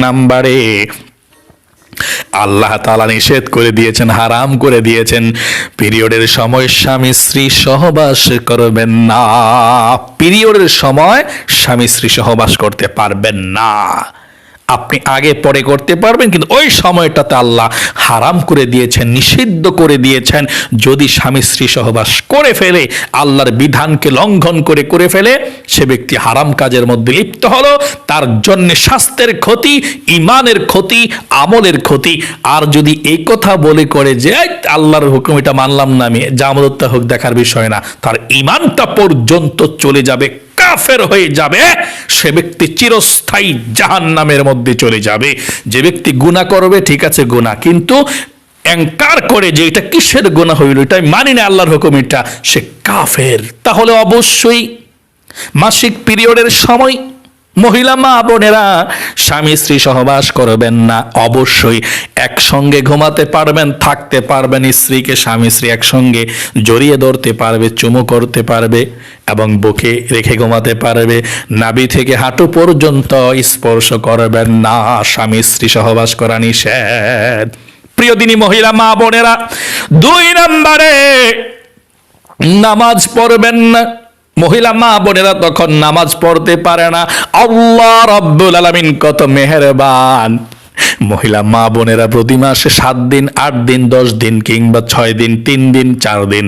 নাম্বারে আল্লাহ তাআলা নিষেধ করে দিয়েছেন, হারাম করে দিয়েছেন, পিরিয়ডের সময় স্বামী স্ত্রী সহবাস করবেন না। পিরিয়ডের সময় স্বামী স্ত্রী সহবাস করতে পারবেন না। আপনি আগে পরে করতে পারবেন, কিন্তু ওই সময়টাতে আল্লাহ হারাম করে দিয়েছেন, নিষিদ্ধ করে দিয়েছেন। যদি স্বামী স্ত্রী সহবাস করে ফেলে, আল্লাহর বিধানকে লঙ্ঘন করে ফেলে, সে ব্যক্তি হারাম কাজের মধ্যে লিপ্ত হলো। তার জন্য স্বাস্থ্যের ক্ষতি, ইমানের ক্ষতি, আমলের ক্ষতি। আর যদি এই কথা বলে করে যে আল্লাহর হুকুম এটা মানলাম না, আমি জামালতটা হোক দেখার বিষয় না, তার ইমানটা পর্যন্ত চলে যাবে, কাফের হয়ে যাবে। সে ব্যক্তি চিরস্থায়ী জাহান্নামের মধ্যে চলে যাবে। যে ব্যক্তি গুনাহ করবে, ঠিক আছে গুনাহ, কিন্তু এনকার করে যে এটা কিসের গুনাহ হইল, এটাই মানি না আল্লাহর হুকুম, এটা সে কাফের। তাহলে অবশ্যই মাসিক পিরিয়ডের সময় মহিলা মা বোনেরা স্বামী স্ত্রী সহবাস করবেন না। অবশ্যই একসঙ্গে ঘুমাতে পারবেন, থাকতে পারবেন, স্ত্রীকে স্বামী স্ত্রী একসঙ্গে জড়িয়ে ধরতে পারবে, চুমু করতে পারবে এবং বুকে রেখে ঘুমাতে পারবে। নাভি থেকে হাঁটু পর্যন্ত স্পর্শ করবেন না। স্বামী স্ত্রী সহবাস করা নিষেধ। প্রিয় দিনী মহিলা মা বোনেরা, 2 নম্বরে নামাজ পড়বেন না। মহিলা মা বোনেরা তখন নামাজ পড়তে পারে না। আল্লাহ রাব্বুল আলামিন কত মেহেরবান। মহিলা মা বোনেরা প্রতি মাসে 7 দিন, 8 দিন, 10 দিন কিংবা 6 দিন, 3 দিন, 4 দিন,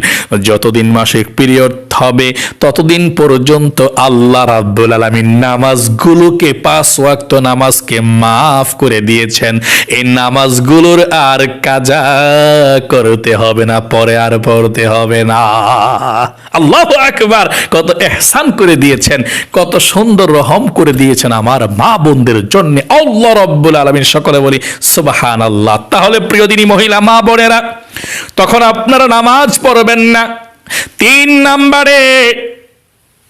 যতদিন মাসিক পিরিয়ড হবে ততদিন পর্যন্ত আল্লাহ রাব্বুল আলামিন নামাজগুলোকে, 5 ওয়াক্ত নামাজকে মাফ করে দিয়েছেন। এই নামাজগুলোর আর কাজা করতে হবে না, পরে আর পড়তে হবে না। আল্লাহু আকবার! কত ইহসান করে দিয়েছেন, কত সুন্দর রহম করে দিয়েছেন আমার মা বোনদের জন্য আল্লাহ রাব্বুল আলামিন। সকলে বলি সুবহানাল্লাহ। তাহলে প্রিয় দিনী মহিলা মা বোনেরা, তখন আপনারা নামাজ পড়বেন না। 3 নম্বরে,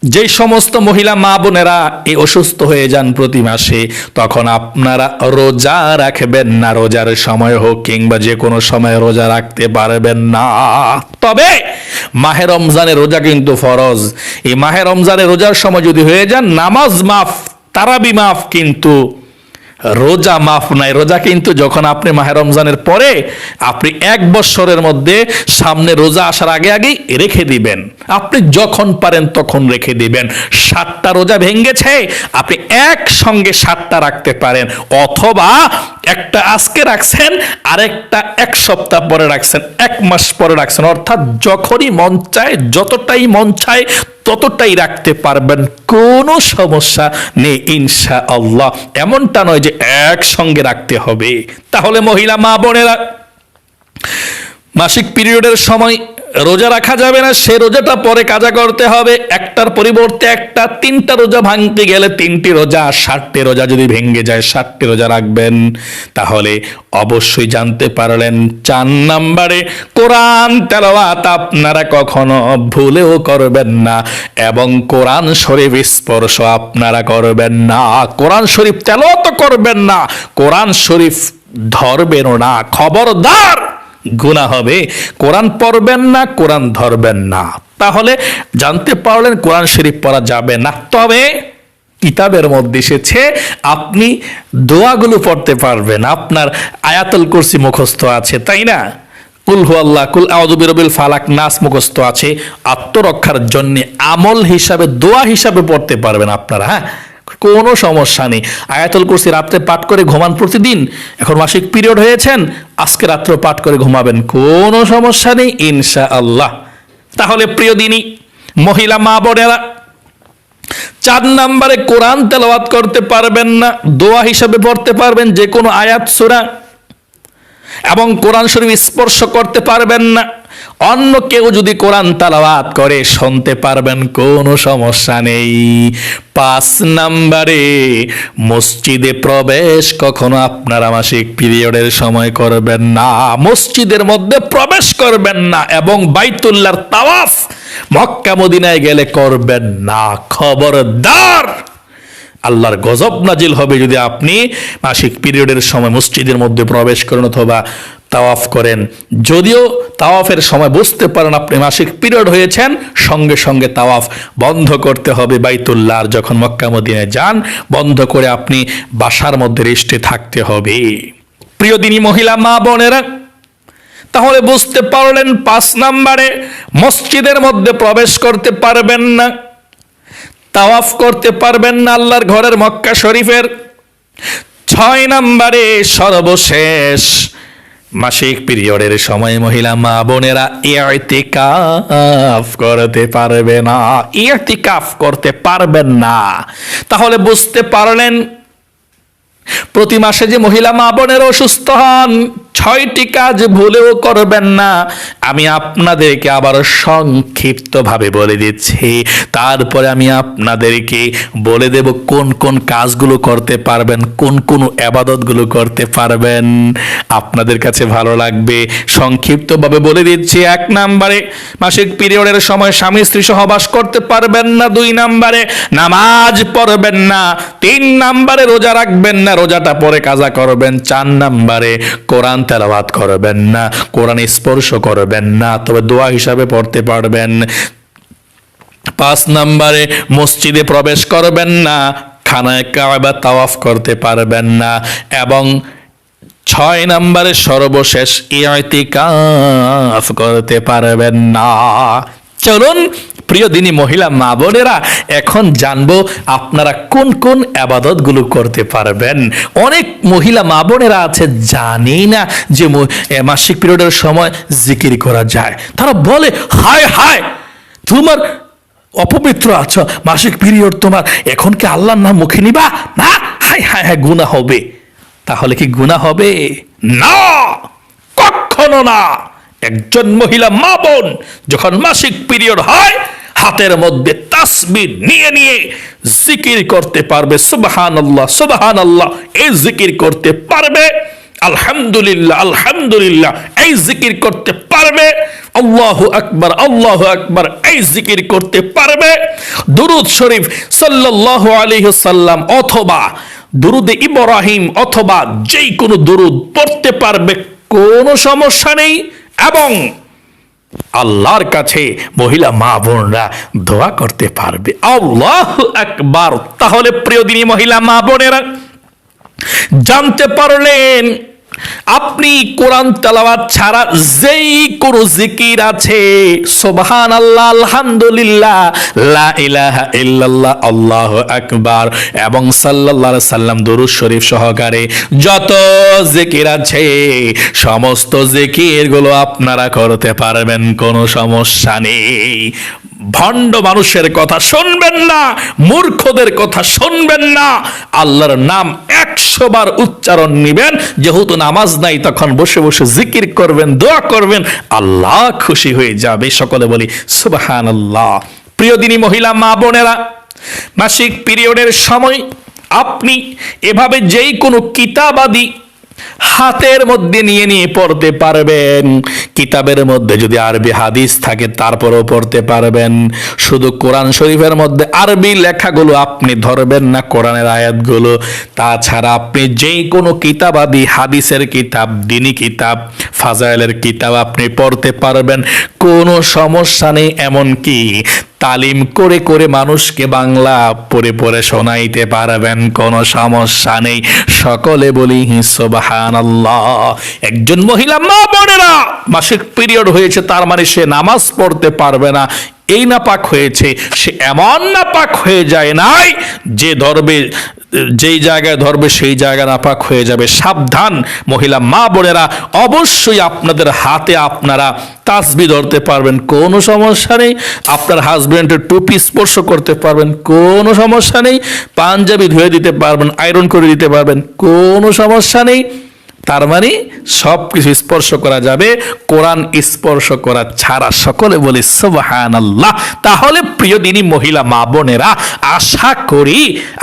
যে সমস্ত মহিলা মা বোনেরা এই অসুস্থ হয়ে যান প্রতি মাসে, তখন আপনারা রোজা রাখবেন না। রোজার সময় হোক কিংবা যে কোনো সময় রোজা রাখতে পারবেন না। তবে মাহে রমজানের রোজা কিন্তু ফরজ। এই মাহে রমজানের রোজার সময় যদি হয়ে যান, নামাজ মাফ, তারাবি মাফ, কিন্তু রোজা মাফ নাই। রোজা কিন্তু যখন আপনি মাহে রমজানের পরে, আপনি 1 বছরের মধ্যে সামনে রোজা আসার আগে আগেই রেখে দিবেন। আপনি যখন পারেন তখন রেখে দিবেন। 7টা রোজা ভেঙ্গেছে, আপনি একসঙ্গে 7টা রাখতে পারেন, অথবা একটা আজকে রাখছেন, আরেকটা 1 সপ্তাহ পরে রাখছেন, 1 মাস পরে রাখছেন। অর্থাৎ যখনই মন চায়, যতটাই মন চায় ততটাই রাখতে পারবেন, কোনো সমস্যা নেই ইনশাআল্লাহ। এমনটা নয় যে একসঙ্গে রাখতে হবে। তাহলে মহিলা মা বোনেরা, মাসিক পিরিয়ডের সময় রোজা রাখা যাবে না। সে রোজাটা পরে কাজা করতে হবে। একটার পরিবর্তে একটা, 3টা রোজা ভাঙতে গেলে 3টি রোজা, 60টি রোজা যদি ভেঙে যায় 60টি রোজা রাখবেন। তাহলে অবশ্যই জানতে পারলেন। 4 নম্বরে, কোরআন তেলাওয়াত আপনারা কখনো ভুলেও করবেন না এবং কোরআন শরীফ স্পর্শ আপনারা করবেন না। কোরআন শরীফ তেলাওয়াত করবেন না, কোরআন শরীফ ধরবেনও না। খবরদার, গুনাহ হবে। কোরআন পড়বেন না, কোরআন ধরবেন না। তাহলে জানতে পারলেন কোরআন শরীফ পড়া যাবে না। তবে কিতাবের মধ্যে এসেছে আপনি দোয়াগুলো পড়তে পারবেন। আপনার আয়াতুল কুরসি মুখস্থ আছে, তাই না? কুল হুয়াল্লাহ, কুল আউযু বিরাব্বিল ফালাক, নাস মুখস্থ আছে। আত্মরক্ষার জন্য আমল হিসাবে, দোয়া হিসাবে পড়তে পারবেন আপনারা। হ্যাঁ, কোনো সমস্যা নেই। আয়াতুল কুরসি রাত্রে পাঠ করে ঘুমান প্রতিদিন। এখন মাসিক পিরিয়ড হয়েছেন, আজকে রাত্রে পাঠ করে ঘুমাবেন, কোনো সমস্যা নেই ইনশাআল্লাহ। তাহলে প্রিয় দিনী মহিলা মা বোনেরা, 4 নম্বরে কোরআন তেলাওয়াত করতে পারবেন না। দোয়া হিসাবে পড়তে পারবেন যে কোনো আয়াত সূরা, এবং কোরআন শরীফ স্পর্শ করতে পারবেন না। অন্য কেউ যদি কোরআন তেলাওয়াত করে শুনতে পারবেন, কোনো সমস্যা নেই। 5 নম্বরে, মসজিদে প্রবেশ কখনো আপনারা মাসিক পিরিয়ডের সময় করবেন না। মসজিদের মধ্যে প্রবেশ করবেন না এবং বাইতুল্লাহর তাওয়াফ মক্কা মদিনায় গেলে করবেন না। খবরদার, আল্লাহর গজব নাজিল হবে যদি আপনি মাসিক পিরিয়ডের সময় মসজিদের মধ্যে প্রবেশ করেন অথবা তাওয়াফ করেন। যদিও তাওয়াফের সময় বুঝতে পারেন আপনি মাসিক পিরিয়ড হয়েছেন, সঙ্গে সঙ্গে তাওয়াফ বন্ধ করতে হবে বাইতুল্লাহ। আর যখন মক্কা মদিনায় যান, বন্ধ করে আপনি বাসার মধ্যে রেস্টে থাকতে হবে। প্রিয় দিনী মহিলা মা বোনেরা, তাহলে বুঝতে পারলেন 5 নম্বরে মসজিদের মধ্যে প্রবেশ করতে পারবেন না, তাওয়াফ করতে পারবেন না আল্লাহর ঘরের মক্কা শরীফের। 6 নম্বরে সর্বশেষ মাসিক পিরিয়ডের সময় মহিলা মা বোনেরা ইতিকাফ করতে পারবে না, ইতিকাফ করতে পারবেন না। তাহলে বুঝতে পারলেন প্রতি মাসে যে মহিলা মা বোনের অসুস্থ হন, 6টি কাজ ভুলেও করবেন না। আমি আপনাদেরকে আবার সংক্ষিপ্তভাবে বলে দিচ্ছি, তারপরে আমি আপনাদেরকে বলে দেব কোন কোন কাজগুলো করতে পারবেন, কোন কোন ইবাদতগুলো করতে পারবেন। আপনাদের কাছে ভালো লাগবে। সংক্ষিপ্তভাবে বলে দিচ্ছি। 1 নম্বরে মাসিক পিরিয়ডের সময় স্বামী স্ত্রী সহবাস করতে পারবেন না। 2 নম্বরে নামাজ পড়বেন না। 3 নম্বরে রোজা রাখবেন না, রোজাটা পরে কাজা করবেন। 4 নম্বরে কোরআন তেলাওয়াত করবেন না, কোরআন স্পর্শ করবেন না, তবে দোয়া হিসাবে পড়তে পারবেন। 5 নম্বরে মসজিদে প্রবেশ করবেন না, খানায় কাবা তাওয়াফ করতে পারবেন না। এবং 6 নম্বরে সর্বশেষ ইতিকাফ করতে পারবেন না। চলুন প্রিয় দিনী মহিলা মা বোনেরা, এখন জানবো আপনারা কোন কোন ইবাদতগুলো করতে পারবেন। অনেক মহিলা মা বোনেরা আছে জানি না যে মাসিক পিরিয়ডের সময় জিকির করা যায়। তারা বলে হায় হায় তোমার অপবিত্র আছো, মাসিক পিরিয়ড তোমার, এখন কি আল্লাহর নাম মুখে নিবা না? হায় হায় হায়, গুনাহ হবে। তাহলে কি গুনাহ হবে? না, কখনো না। একজন মহিলা মা বোন যখন মাসিক পিরিয়ড হয়, হাতের মধ্যে তাসবিহ নিয়ে নিয়ে জিকির করতে পারবে। সুবহানাল্লাহ সুবহানাল্লাহ এই জিকির করতে পারবে। আলহামদুলিল্লাহ আলহামদুলিল্লাহ এই জিকির করতে পারবে। আল্লাহু আকবার এই জিকির করতে পারবে। দুরূদ শরীফ সাল্লাল্লাহু আলাইহি ওয়াসাল্লাম অথবা দুরুদে ইব্রাহিম অথবা যেই কোনো দুরুদ পড়তে পারবে, কোনো সমস্যা নেই। এবং আল্লাহর কাছে মহিলা মা বোনরা দোয়া করতে পারবে। আল্লাহু আকবার। তাহলে প্রিয় দিনী মহিলা মা বোনেরা, জানতে পারলেন আপনি কোরআন তেলাওয়াত ছাড়া যেই কোনো জিকির আছে, সুবহানাল্লাহ আলহামদুলিল্লাহ লা ইলাহা ইল্লাল্লাহ আল্লাহু আকবার এবং সাল্লাল্লাহু আলাইহি সাল্লাম দুরূদ শরীফ সহকারে যত জিকির আছে, সমস্ত জিকিরগুলো আপনারা করতে পারবেন, কোনো সমস্যা নেই। ভণ্ড মানুষের কথা শুনবেন না, মূর্খদের কথা শুনবেন না। আল্লাহর নাম 100 বার উচ্চারণ নিবেন। যেহেতু নামাজ নাই, তখন বসে বসে জিকির করবেন, দোয়া করবেন, আল্লাহ খুশি হয়ে যাবে। সকলে বলি সুবহানাল্লাহ। প্রিয় দিনী মহিলা মা বোনেরা, মাসিক পিরিয়ডের সময় আপনি এভাবে যেই কোনো কিতাবাদি হাতের মধ্যে নিয়ে নিয়ে পড়তে পারবেন। কিতাবের মধ্যে যদি আরবি হাদিস থাকে তারপরেও পড়তে পারবেন। শুধু কোরআন শরীফের মধ্যে আরবি লেখাগুলো আপনি ধরবেন না, কোরআনের আয়াতগুলো। তাছাড়া আপনি যেই কোনো কিতাবাদি হাদিসের কিতাব, দ্বীনি কিতাব, ফাজাইলের কিতাব আপনি পড়তে পারবেন, কোনো সমস্যা নেই। এমনকি তালিম করে করে মানুষকে বাংলা পড়ে পড়ে শোনাইতে পারবেন, কোনো সমস্যা নেই। সকলে বলি সুবহানাল্লাহ। একজন মহিলা মা বোনেরা, মাসিক পিরিয়ড হয়েছে তার মানে সে নামাজ পড়তে পারবে না, এই নাপাক হয়েছে। সে এমন নাপাক হয়ে যায় নাই যে ধরবে, যেই জায়গায় ধরবে সেই জায়গা নাপাক হয়ে যাবে। সাবধান মহিলা মা বোনেরা, অবশ্যই আপনাদের হাতে আপনারা তাসবিহ ধরতে পারবেন, কোনো সমস্যা নেই। আপনার হাজবেন্ডের টুপি স্পর্শ করতে পারবেন, কোনো সমস্যা নেই। পাঞ্জাবি ধুয়ে দিতে পারবেন, আয়রন করে দিতে পারবেন, কোনো সমস্যা নেই। তার মানে সব কিছু স্পর্শ করা যাবে, কোরআন স্পর্শ করা ছাড়া। সকলে বলি সুবহানাল্লাহ। তাহলে প্রিয় দিনী মহিলা মা বোনেরা, আশা করি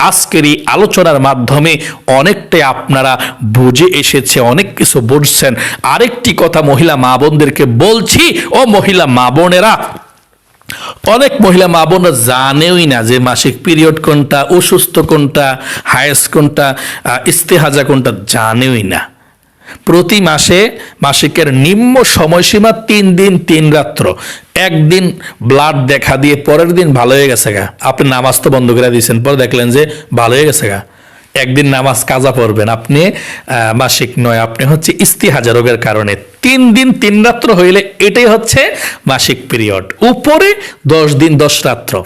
আজকের এই আলোচনার মাধ্যমে অনেকটাই আপনারা বুঝে এসেছে, অনেক কিছু বুঝছেন। আরেকটি কথা মহিলা মা বোনদেরকে বলছি, ও মহিলা মা বোনেরা, অনেক মহিলা মা বোনরা জানেই না যে মাসিক পিরিয়ড কোনটা, অসুস্থ কোনটা, হায়েস কোনটা, ইস্তেহাজা কোনটা, জানেই না। প্রতি মাসে মাসিকের নিম্ন সময়সীমা 3 দিন 3 রাত্র। একদিন ব্লাড দেখা দিয়ে পরের দিন ভালো হয়ে গেছে গা, আপনি নামাজ তো বন্ধ করে দিয়েছেন, পরে দেখলেন যে ভালো হয়ে গেছে গা, একদিন নামাজ কাজা পড়বেন, আপনি মাসিক নয়, আপনি হচ্ছে ইস্তিহাজা রোগের কারণে 3 দিন 3 রাত্র হইলে এটাই হচ্ছে মাসিক পিরিয়ড, উপরে 10 দিন 10 রাত্র।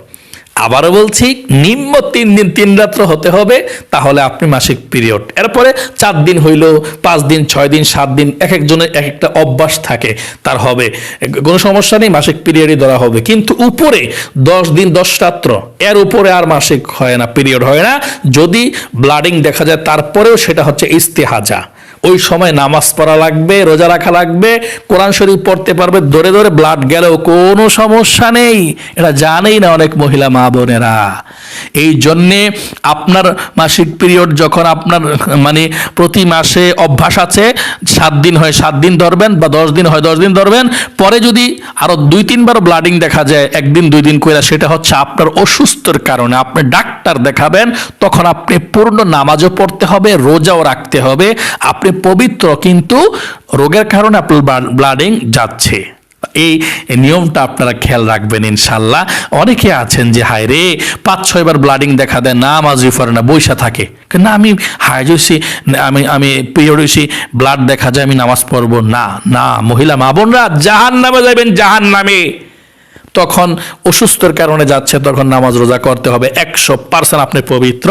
আবারও বলছি, নিম্ন 3 দিন 3 রাত্র হতে হবে, তাহলে আপনি মাসিক পিরিয়ড। এরপরে 4 দিন হইল, 5 দিন 6 দিন 7 দিন, এক একজনের এক একটা অভ্যাস থাকে, তার হবে, কোনো সমস্যা নেই, মাসিক পিরিয়ডই ধরা হবে। কিন্তু উপরে 10 দিন 10 রাত্র, এর উপরে আর মাসিক হয় না, পিরিয়ড হয় না। যদি ব্লাডিং দেখা যায় তারপরেও সেটা হচ্ছে ইস্তেহাজা। ওই সময় নামাজ পড়া লাগবে, রোজা রাখা লাগবে, কোরআন শরীফ পড়তে পারবে, ধরে ধরে ব্লাড গেলেও কোনো সমস্যা নেই। এটা জানেই না অনেক মহিলা মা বোনেরা। এই জন্যে আপনার মাসিক পিরিয়ড যখন আপনার মানে প্রতি মাসে অভ্যাস আছে 7 দিন হয় 7 দিন ধরবেন, বা 10 দিন হয় 10 দিন ধরবেন, পরে যদি আরো 2-3 বার ব্লাডিং দেখা যায় 1 দিন 2 দিন করে, সেটা হচ্ছে আপনার অসুস্থর কারণে, আপনি ডাক্তার দেখাবেন। তখন আপনি পূর্ণ নামাজও পড়তে হবে, রোজাও রাখতে হবে, আপনি পবিত্র, কিন্তু রোগের কারণে আপনার ব্লাডিং যাচ্ছে। এই নিয়মটা আপনারা খেয়াল রাখবেন ইনশাল্লাহ। অনেকে আছেন যে হায় রে 5-6 বার ব্লাডিং দেখা দেয়, নামাজই পড়ে না, বৈশা থাকে, না আমি হায় হয়েছি, আমি পিরিয়ড হয়েছি, ব্লাড দেখা যায়, আমি নামাজ পড়বো না। না, মহিলা মা বোনরা জাহান নামে যাবেন, জাহান নামে। তখন অসুস্থর কারণে যাচ্ছে, তখন নামাজ রোজা করতে হবে, 100% আপনি পবিত্র।